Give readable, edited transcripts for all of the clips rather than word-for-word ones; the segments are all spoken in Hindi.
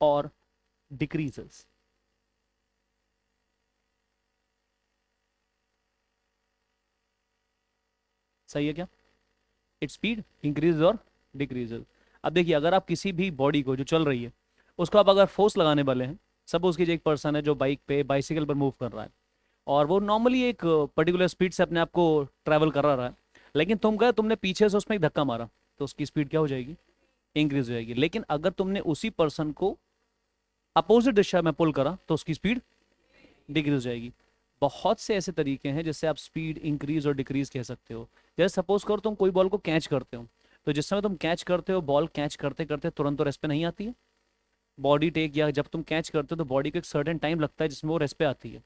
और डिक्रीजेस। सही है क्या? इट्स स्पीड इंक्रीज और डिक्रीजेस। अब देखिए, अगर आप किसी भी बॉडी को जो चल रही है उसको आप अगर फोर्स लगाने वाले हैं, सपोज कीजिए एक पर्सन है जो बाइक पे बाइसिकल पर मूव कर रहा है और वो नॉर्मली एक पर्टिकुलर स्पीड से अपने आप को ट्रैवल कर रहा है, लेकिन तुम गए, तुमने पीछे से उसमें एक धक्का मारा, तो उसकी स्पीड क्या हो जाएगी? इंक्रीज हो जाएगी। लेकिन अगर तुमने उसी पर्सन को अपोजिट दिशा में पुल करा तो उसकी स्पीड डिक्रीज हो जाएगी। बहुत से ऐसे तरीके हैं जिससे आप स्पीड इंक्रीज और डिक्रीज कह सकते हो। जैसे सपोज करो तुम कोई बॉल को कैच करते हो, तो जिस समय तुम कैच करते हो, बॉल कैच करते करते तुरंत तो रेस्ट पे नहीं आती है। बॉडी टेक, या जब तुम कैच करते हो तो बॉडी को एक सर्टेन टाइम लगता है जिसमें वो रेस्ट पे आती है।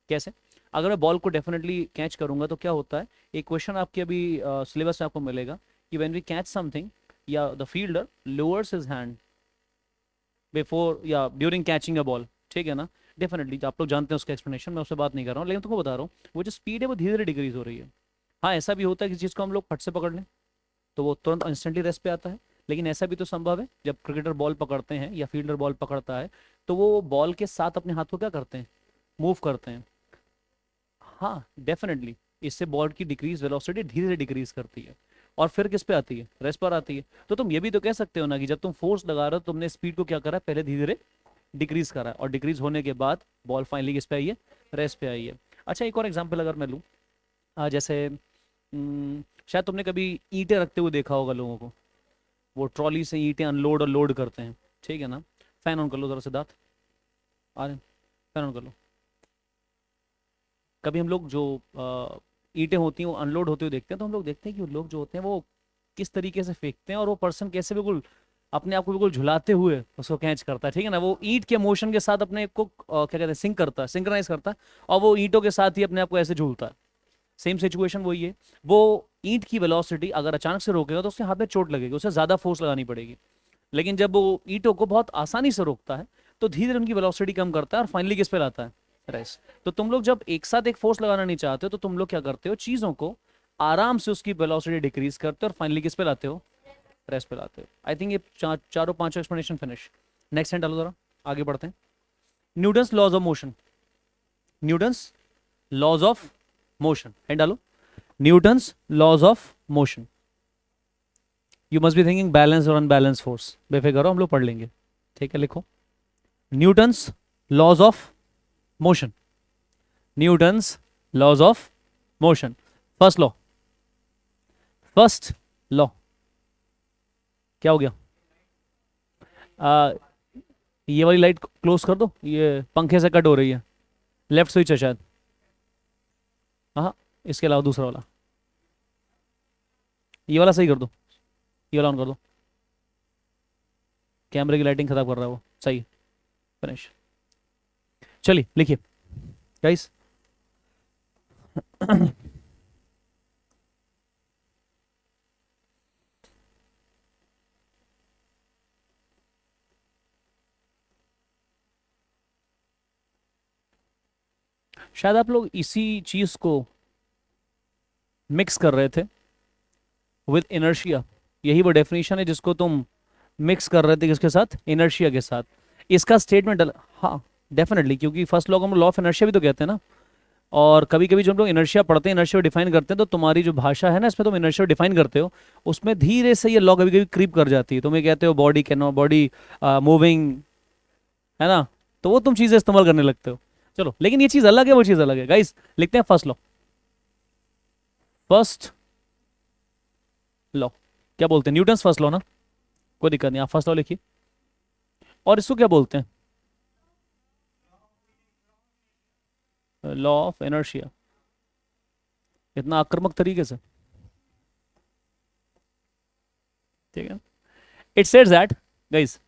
कैसे? अगर मैं बॉल को डेफिनेटली कैच करूंगा तो क्या होता है, एक क्वेश्चन आपके अभी सिलेबस में आपको मिलेगा कि व्हेन वी कैच समथिंग, या the fielder lowers his hand before या ड्यूरिंग कैचिंग अ बॉल, ठीक है ना? डेफिनेटली आप लोग जानते हैं उसका एक्सप्लेनेशन, मैं उससे बात नहीं कर रहा हूँ, लेकिन तुमको बता रहा हूँ वो जो स्पीड है वो धीरे धीरे डिक्रीज हो रही है। हाँ, ऐसा भी होता है कि चीज़ को हम लोग फट से पकड़ लें तो वो तुरंत इंस्टेंटली रेस्ट पे आता है। लेकिन ऐसा भी तो संभव है, जब क्रिकेटर बॉल पकड़ते हैं या फील्डर बॉल पकड़ता है तो वो बॉल के साथ अपने हाथ को क्या करते हैं? मूव करते हैं। हाँ, डेफिनेटली इससे बॉल की डिक्रीज वेलोसिटी धीरे धीरे डिक्रीज करती है और फिर किस पे आती है? रेस्ट पर आती है। तो तुम ये भी तो कह सकते हो ना कि जब तुम फोर्स लगा रहे हो तुमने स्पीड को क्या करा है? पहले धीरे धीरे डिक्रीज करा है और डिक्रीज होने के बाद बॉल फाइनली किस पे आई है? रेस्ट पे आई है। अच्छा, एक और एग्जांपल अगर मैं लूँ, जैसे शायद तुमने कभी ईंटें रखते हुए देखा होगा लोगों को, वो ट्रॉली से ईंटें अनलोड और लोड करते हैं, ठीक है ना? फैन ऑन कर लो जरा, सिद्धार्थ। आ रहे हैं? फैन ऑन कर लो। कभी हम लोग जो ईंटें होती हैं वो अनलोड होते हुए देखते हैं तो हम लोग देखते हैं कि वो लोग जो होते हैं वो किस तरीके से फेंकते हैं और वो पर्सन कैसे बिल्कुल अपने आप को बिल्कुल झुलाते हुए उसको कैच करता है, ठीक है ना? वो ईंट के मोशन के साथ अपने को क्या कहते हैं, सिंक करता है, सिंक्रोनाइज करता है, और वो ईंटों के साथ ही अपने आप को ऐसे झूलता है। सेम सिचुएशन वही है। वो ईंट की वेलोसिटी अगर अचानक से रोकेगा तो उसके हाथ में चोट लगेगी, उसे ज्यादा फोर्स लगानी पड़ेगी। लेकिन जब वो ईंटों को बहुत आसानी से रोकता है तो धीरे धीरे उनकी वेलोसिटी कम करता है और फाइनली किस पे लाता है? रेस्ट। तो तुम लोग जब एक साथ एक फोर्स लगाना नहीं चाहते हो तो तुम लोग क्या करते हो? चीजों को आराम से उसकी वेलोसिटी डिक्रीज करते हो और फाइनली किस पे लाते हो? रेस्ट पे लाते हो। आई थिंक ये चारों पांचों एक्सप्लेनेशन फिनिश। नेक्स्ट हैंड डालो जरा, आगे बढ़ते हैं। Newton's laws of motion. Newton's laws of motion, hand डालो। Newton's laws of motion. You must be thinking balance और अनबैलेंस फोर्स, बेफिक्र हो, हम लोग पढ़ लेंगे। ठीक है, लिखो। Newton's laws of motion. Newton's laws of motion. First law. First law क्या हो गया? आ, ये वाली लाइट क्लोज कर दो, ये पंखे से कट हो रही है। लेफ्ट स्विच है शायद। हाँ, इसके अलावा दूसरा वाला, ये वाला सही कर दो, ये वाला ऑन कर दो। कैमरे की लाइटिंग खराब कर रहा है वो। सही, फिनिश। चलिए लिखिए गाइस। शायद आप लोग इसी चीज को मिक्स कर रहे थे विद इनर्शिया। यही वो डेफिनेशन है जिसको तुम मिक्स कर रहे थे, किसके साथ? इनर्शिया के साथ। इसका स्टेटमेंट हाँ, डेफिनेटली, क्योंकि फर्स्ट लॉ को हम लॉ ऑफ इनर्शिया भी तो कहते हैं ना। और कभी कभी जब हम लोग इनर्शिया पढ़ते हैं, इनर्शिया डिफाइन करते हैं, तो तुम्हारी जो भाषा है ना, इसमें तुम इनर्शिया डिफाइन करते हो, उसमें धीरे से ये लॉ कभी कभी क्रीप कर जाती है। तुम्हें कहते हो body can not, body moving, है ना? तो वो तुम चीजें इस्तेमाल करने लगते हो। चलो, लेकिन ये चीज अलग है, वो चीज अलग है गाइस। लिखते हैं फर्स्ट लॉ। फर्स्ट लॉ क्या बोलते हैं? न्यूटन्स फर्स्ट लॉ ना, कोई दिक्कत नहीं, आप फर्स्ट लॉ लिखिए। और इसको क्या बोलते हैं? Law of inertia. इतना आक्रामक तरीके से, ठीक है। इट सेड्स that guys,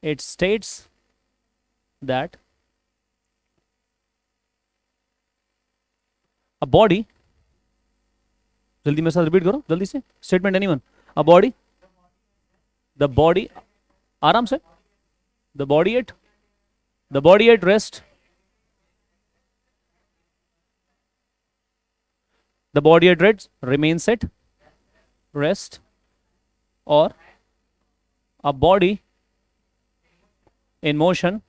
it states that a body, जल्दी मेरे साथ रिपीट करो जल्दी से, statement anyone. A body, the body, आराम से, the body at, the body at rest, the body at rest remains at rest, और a body in motion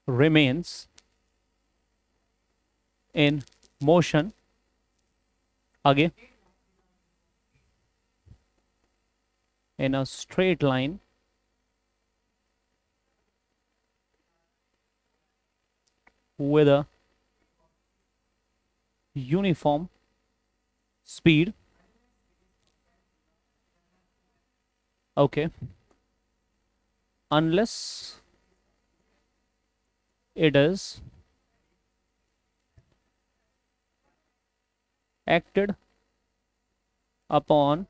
remains in motion again in a straight line with a uniform speed. Okay. Unless it is acted upon,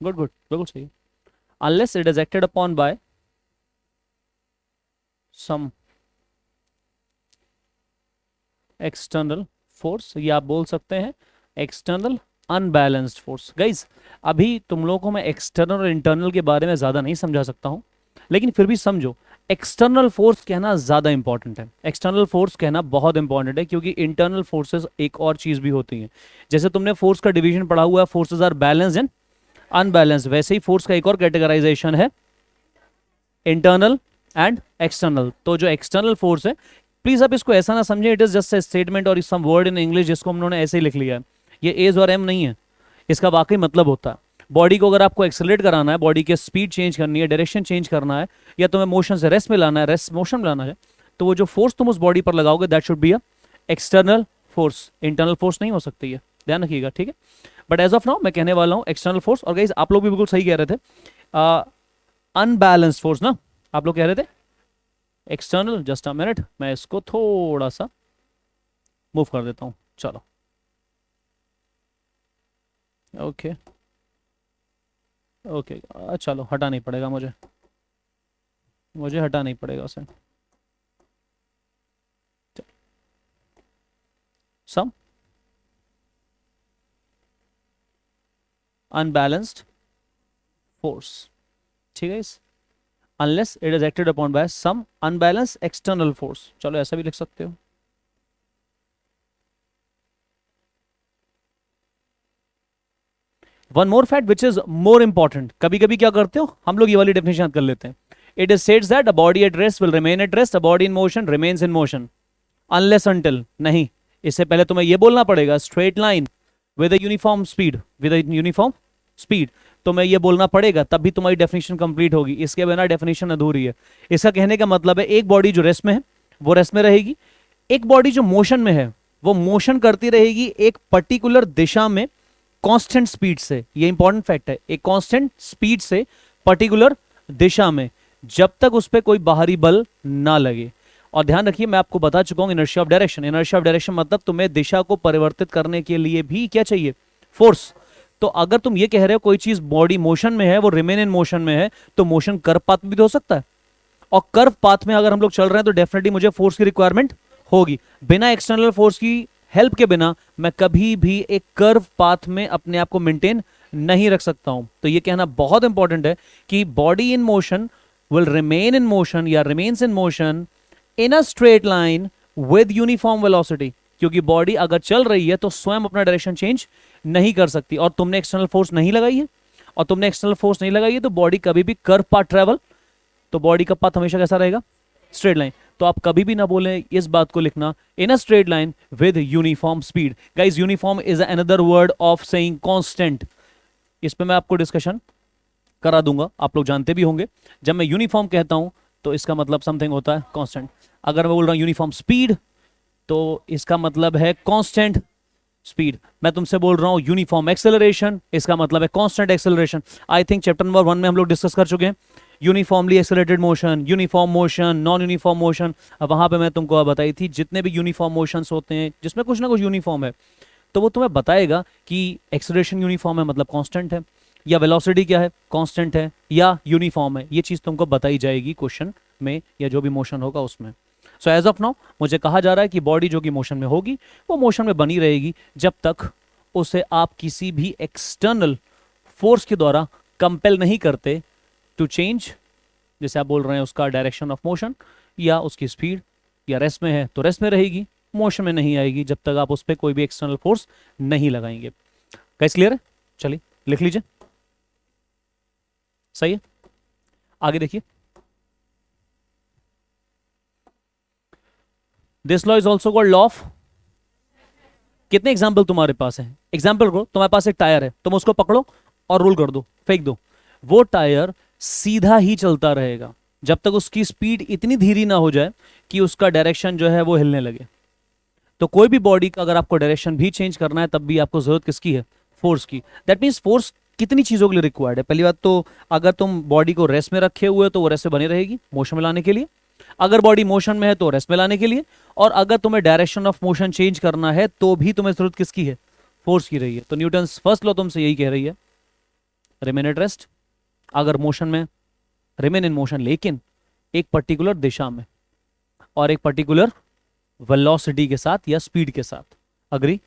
good, बिल्कुल सही, unless it is acted upon by some external force, या आप बोल सकते हैं एक्सटर्नल अनबैलेंस्ड फोर्स। गाइज अभी तुम लोगों को मैं एक्सटर्नल और इंटरनल के बारे में ज़्यादा नहीं समझा सकता हूँ, लेकिन फिर भी समझो एक्सटर्नल फोर्स कहना ज़्यादा इंपॉर्टेंट है, एक्सटर्नल फोर्स कहना बहुत इंपॉर्टेंट है, क्योंकि इंटरनल फोर्सेस एक और चीज़ भी होती हैं। जैसे तुमने फोर्स का डिवीजन पढ़ा हुआ है, forces are balanced and unbalanced, वैसे ही फोर्स का एक और कैटेगराइजेशन है इंटरनल एंड एक्सटर्नल। तो जो एक्सटर्नल फोर्स है, प्लीज आप इसको ऐसा ना समझें it is just a statement और सम वर्ड इन इंग्लिश जिसको हम लोगों ने ऐसे ही लिख लिया है। ये एज और एम नहीं है, इसका वाकई मतलब होता है। बॉडी को अगर आपको एक्सेलरेट कराना है, बॉडी की स्पीड चेंज करनी है, डायरेक्शन चेंज करना है, या तुम्हें मोशन से रेस्ट में लाना है, रेस्ट मोशन में लाना है, तो वो जो फोर्स तुम उस बॉडी पर लगाओगे that should be a external force, internal force नहीं हो सकती है, ध्यान रखिएगा, ठीक है। बट एज ऑफ नाउ मैं कहने वाला हूँ एक्सटर्नल फोर्स। और गाइस आप लोग भी बिल्कुल सही कह रहे थे, अनबैलेंस्ड फोर्स ना आप लोग कह रहे थे एक्सटर्नल। जस्ट अ मिनट, मैं इसको थोड़ा सा मूव कर देता हूं, चलो ओके ओके, चलो हटा नहीं पड़ेगा मुझे, मुझे हटा नहीं पड़ेगा उसे। सम अनबैलेंस्ड फोर्स, ठीक है इस, unless it is acted upon by some unbalanced external force, चलो ऐसा भी लिख सकते हो। One more fact which is more important, कभी कभी क्या करते हो हम लोग ये वाली डेफिनेशन याद कर लेते हैं। इट इज सेड्स that a body at rest will remain at rest, a body in motion remains in motion unless until, नहीं, इससे पहले तुम्हें ये बोलना पड़ेगा straight line with a uniform speed, with a uniform speed, तुम्हें ये बोलना पड़ेगा तब भी तुम्हारी डेफिनेशन कंप्लीट होगी, इसके बिना डेफिनेशन अधूरी है। इसका कहने का मतलब है एक बॉडी जो रेस्ट में है वो रेस्ट में रहेगी, एक बॉडी जो मोशन में है वो मोशन करती रहेगी एक पर्टिकुलर दिशा में कांस्टेंट स्पीड से, ये इंपॉर्टेंट फैक्ट है, एक कांस्टेंट स्पीड से पर्टिकुलर दिशा में, जब तक उस पर कोई बाहरी बल ना लगे। और ध्यान रखिए मैं आपको बता चुका हूं inertia of direction, inertia of direction मतलब तुम्हें दिशा को परिवर्तित करने के लिए भी क्या चाहिए, फोर्स। तो अगर तुम ये कह रहे हो कोई चीज बॉडी मोशन में है, वो रिमेन इन मोशन में है, तो मोशन कर्व पाथ भी तो हो सकता है, और कर्व पाथ में अगर हम लोग चल रहे हैं तो डेफिनेटली मुझे फोर्स की रिक्वायरमेंट होगी। बिना एक्सटर्नल फोर्स की हेल्प के बिना मैं कभी भी एक कर्व पाथ में अपने आप को मेंटेन नहीं रख सकता हूं। तो ये कहना बहुत इंपॉर्टेंट है कि body in motion will remain in motion या remains in motion in a straight line with uniform velocity, क्योंकि बॉडी अगर चल रही है तो स्वयं अपना डायरेक्शन चेंज नहीं कर सकती, और तुमने एक्सटर्नल फोर्स नहीं लगाई है, और तुमने एक्सटर्नल फोर्स नहीं लगाई है तो बॉडी कभी भी कर्व पाथ ट्रेवल, तो बॉडी का पाथ हमेशा कैसा रहेगा, स्ट्रेट लाइन। तो आप कभी भी ना बोलें इस बात को लिखना in a straight line with uniform speed. Guys uniform is another word of saying constant, इस पे मैं आपको डिस्कशन करा दूंगा, आप लोग जानते भी होंगे। जब मैं यूनिफॉर्म कहता हूं तो इसका मतलब समथिंग होता है कांस्टेंट। अगर मैं बोल रहा हूं यूनिफॉर्म स्पीड तो इसका मतलब है कांस्टेंट स्पीड। मैं तुमसे बोल रहा हूं यूनिफॉर्म एक्सेलरेशन, इसका मतलब है constant acceleration. I think chapter number 1 में हम लोग डिस्कस कर चुके हैं uniformly accelerated motion, uniform motion, non uniform motion. अब वहां पे मैं तुमको बताई थी जितने भी यूनिफॉर्म मोशंस होते हैं जिसमें कुछ ना कुछ यूनिफॉर्म है, तो वो तुम्हें बताएगा कि एक्सेलरेशन यूनिफॉर्म है मतलब कांस्टेंट है, या वेलोसिटी क्या है कांस्टेंट है या यूनिफॉर्म है, ये चीज तुमको बताई जाएगी क्वेश्चन में या जो भी मोशन होगा उसमें। सो एज ऑफ नाउ मुझे कहा जा रहा है कि बॉडी जो कि मोशन में होगी वो मोशन में बनी रहेगी जब तक उसे आप किसी भी एक्सटर्नल फोर्स के द्वारा कंपेल नहीं करते टू चेंज, जैसे आप बोल रहे हैं उसका डायरेक्शन ऑफ मोशन या उसकी स्पीड, या रेस्ट में है तो रेस्ट में रहेगी, मोशन में नहीं आएगी जब तक आप उस पर कोई भी एक्सटर्नल फोर्स नहीं लगाएंगे। गाइस क्लियर है? चलिए लिख लीजिए, सही है। आगे देखिए, this law is also called law of, कितने एग्जाम्पल तुम्हारे पास है? एग्जाम्पल करो, तुम्हारे पास एक टायर है, तुम उसको पकड़ो और रोल कर दो, फेंक दो, वो टायर सीधा ही चलता रहेगा जब तक उसकी स्पीड इतनी धीरे ना हो जाए कि उसका डायरेक्शन जो है वो हिलने लगे। तो कोई भी बॉडी का अगर आपको डायरेक्शन भी चेंज करना है तब भी आपको जरूरत किसकी है? फोर्स की। दैट मीन्स फोर्स कितनी चीजों के लिए रिक्वायर्ड है? पहली बात तो अगर तुम बॉडी को रेस्ट में रखे हुए हो तो वो रेस्ट में बनी रहेगी मोशन में लाने के लिए, अगर बॉडी मोशन में है तो रेस्ट में लाने के लिए, और अगर तुम्हें डायरेक्शन ऑफ मोशन चेंज करना है तो भी तुम्हें जरूरत किसकी है? फोर्स की रही है। तो न्यूटन फर्स्ट लॉ तुमसे यही कह रही है, रिमेन एट रेस्ट, अगर मोशन में रिमेन इन मोशन, लेकिन एक पर्टिकुलर दिशा में और एक पर्टिकुलर वेलोसिटी के साथ या स्पीड के साथ। अग्री?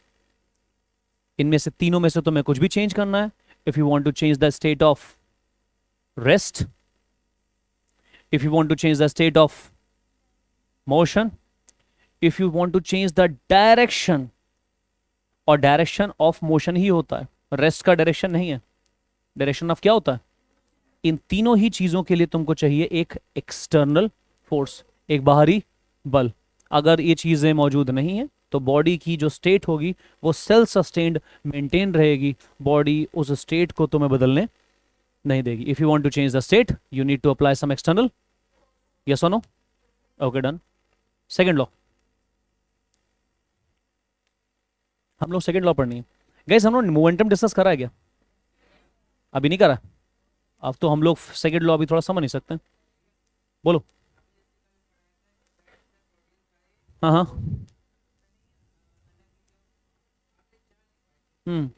इनमें से तीनों में से तुम्हें कुछ भी चेंज करना है, if you want to change the state of rest, if you want to change the state of motion, if you want to change the direction, और डायरेक्शन ऑफ मोशन ही होता है, रेस्ट का डायरेक्शन नहीं है। डायरेक्शन ऑफ क्या होता है? इन तीनों ही चीजों के लिए तुमको चाहिए एक एक्सटर्नल फोर्स, एक बाहरी बल। अगर ये चीजें मौजूद नहीं है तो बॉडी की जो स्टेट होगी वो सेल्फ सस्टेन्ड मेंटेन रहेगी, बॉडी उस स्टेट को तुम्हें बदलने नहीं देगी। If you want to change the state you need to apply some external, yes और no? Okay done. Second law, हम लोग सेकंड लॉ पढ़नी है। गाइस हम लोग मोमेंटम डिस्कस करा है क्या? अभी नहीं करा? अब तो हम लोग सेकंड लॉ अभी थोड़ा समझ नहीं सकते, बोलो। हाँ हाँ। हम्म,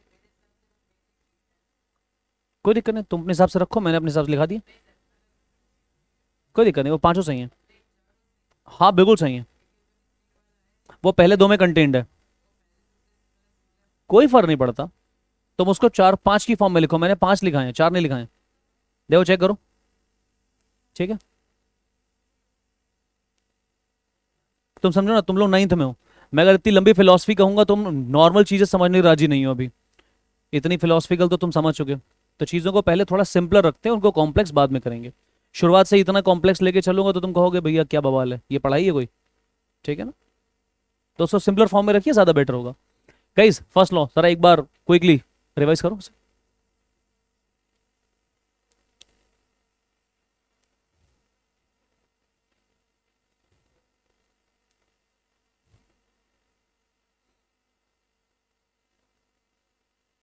कोई दिक्कत नहीं, तुम अपने हिसाब से रखो, मैंने अपने हिसाब से लिखा दिया, कोई दिक्कत नहीं, वो पांचों सही है। हाँ बिल्कुल सही है, वो पहले दो में कंटेंड है, कोई फर्क नहीं पड़ता। तुम उसको चार पांच की फॉर्म में लिखो, मैंने पांच लिखा है, चार नहीं लिखा है, देखो चेक करो, ठीक है? तुम समझो ना, तुम लोग नाइन्थ में हो, मैं अगर इतनी लंबी फिलोसफी कहूंगा तुम नॉर्मल चीजें समझने की राजी नहीं हो अभी, इतनी फिलोसफिकल तो तुम समझ चुके हो। तो चीजों को पहले थोड़ा सिंपलर रखते हैं, उनको कॉम्प्लेक्स बाद में करेंगे। शुरुआत से इतना कॉम्प्लेक्स लेके चलूंगा तो तुम कहोगे भैया क्या बवाल है, ये पढ़ाई है कोई? ठीक है ना? तो उसको सिंपलर फॉर्म में रखिए, ज्यादा बेटर होगा। गाइस फर्स्ट लॉ जरा एक बार क्विकली रिवाइज करो।